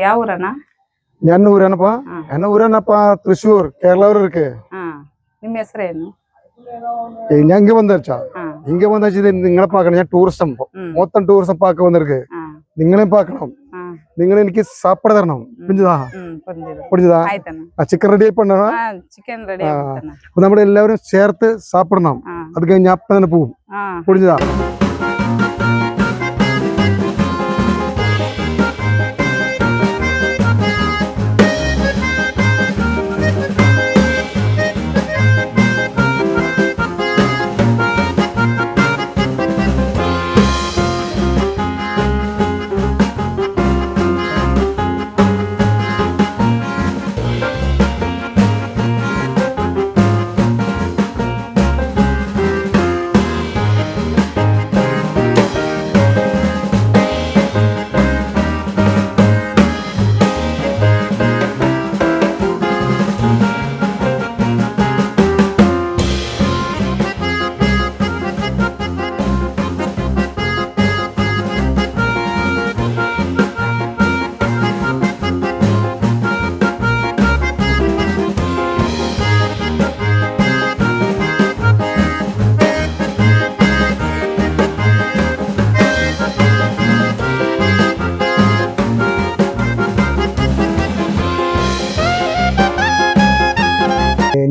ಯಾವ ಊರಣ್ಣ? ನನ್ನ ಊರೇನಪ್ಪ? ನನ್ನ ಊರೇನಪ್ಪ ತೃಶ್ಶೂರ್, ಕೇರಳ ಊರು இருக்கு. ನಿಮ್ಮ ಹೆಸರೇನು? ഞാൻ ഇങ്ങ വന്നേച്ചാ ഇങ്ങ വന്നേച്ചത് നിങ്ങളെ പാക്കണം. ഞാൻ ടൂറിസം മൊത്തം ടൂറിസം പാക്ക വന്നിருக்கு. നിങ്ങളെയും പാക്കണം. നിങ്ങൾ എനിക്ക് സാപ്പാട് തരണം. புரிஞ்சுதா? புரிஞ்சுதா? ചിക്കൻ റെഡി ആയി பண்ணா അപ്പൊ നമ്മൾ എല്ലാവരും ചേർത്ത് സാപ്പിടണം. അത് കഴിഞ്ഞ് ഞാൻ അപ്പം തന്നെ പോവും. புரிஞ்சுதா?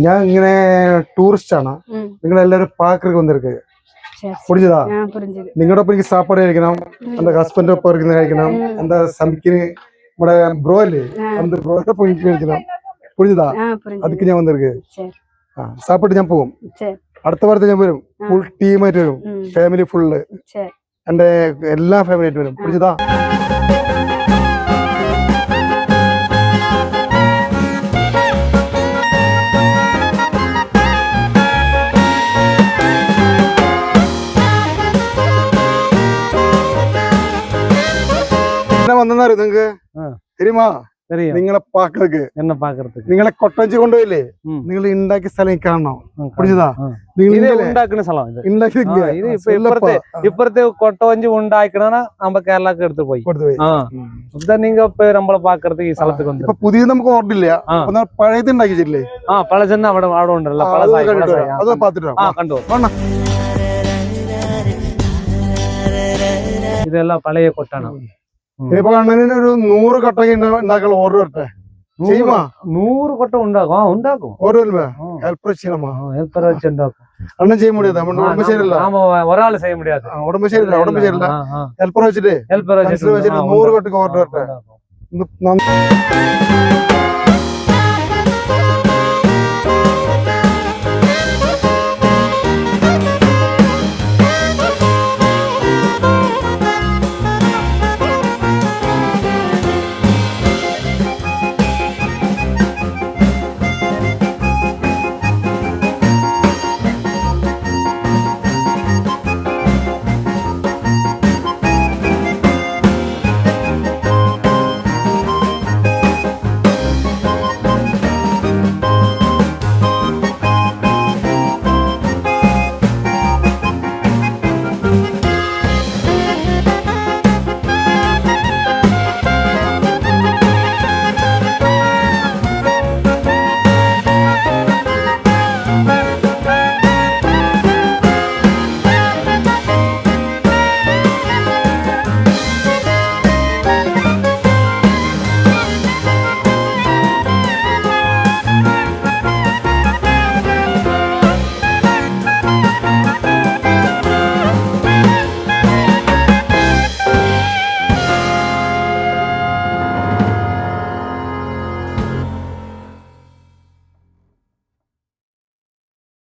ഞാൻ ഇങ്ങനെ ടൂറിസ്റ്റ് ആണ്. നിങ്ങൾ എല്ലാവരും പാക്കർക്ക് വന്നിருக்கு. புரிஞ்சுதா? നിങ്ങളുടെ ഒപ്പം എനിക്ക് സാപ്പാട് കഴിക്കണം. എന്റെ ഹസ്ബൻഡ് ഒപ്പം ഇരിക്കുന്ന കഴിക്കണം. എന്റെ സമിക്കിന് നമ്മുടെ ബ്രോ അല്ലേ, அந்த ബ്രോയോടൊപ്പം എനിക്ക് കഴിക്കണം. புரிஞ்சுதா? அதுக்கு ഞാൻ വന്നിருக்கு. സാപ്പാട്ട് ഞാൻ പോകും. അടുത്ത വാരത്തിൽ ഞാൻ വരും. ഫുൾ ടീമായിട്ട് വരും. ഫാമിലി ഫുള്ള്, എന്റെ എല്ലാ ഫാമിലി ആയിട്ട് വരും. புரிஞ்சுதா? വന്നാ നിങ്ങക്ക് தெரியுமா? നിങ്ങളെ പാക്കർക്ക് என்ன பாக்குறதுக்கு നിങ്ങളെ കൊട്ടഞ്ചി കൊണ്ടുപോയില്ലേ, നിങ്ങൾ ഉണ്ടാക്കിയ സ്ഥലം കാണണം. புரிஞ்சுதா? ഉണ്ടാക്കുന്ന സ്ഥലം ഇപ്പുറത്തെ കൊട്ടവഞ്ചി ഉണ്ടാക്കണ നമ്മ കേരളക്ക് എടുത്ത് പോയി நீங்க இப்ப நம்மள பாக்குறதுக்கு ഈ സ്ഥലத்துக்கு வந்து ഇപ്പൊ പുതിയ നമുക്ക് ഓർഡില്ല. പഴയത് ഉണ്ടാക്കിച്ചില്ലേ? പഴച്ചെണ്ണ അവിടെ ഉണ്ടല്ലോ. അത് പാത്തിട്ടോ കണ്ടു. ഇതെല്ലാം പഴയ കൊട്ടാണ്. ഇനിയിപ്പോ അണ്ണന് ഒരു 100 കട്ടൊക്കെ ഉണ്ടാക്കാൻ ഓർഡർ വരട്ടെ. ചെയ്യുമാ? 100 കൊട്ട ഉണ്ടാക്കും. ഉണ്ടാക്കും. Order helper ചെയ്യണമാ? ഹെൽപ്പർ വെച്ച് ഉണ്ടാക്കും. അണ്ണൻ ചെയ്യാൻ முடியாது. ഉടമ്പ ശരിയല്ല. ഒരാൾ ചെയ്യാൻ முடியாது. ഉടമ്പ ശരിയല്ല. ഉടമ്പ ശരിയല്ല. ഹെൽപ്പർ വെച്ചിട്ട് 100 കട്ടൊക്കെ ഓർഡർ വരട്ടെ.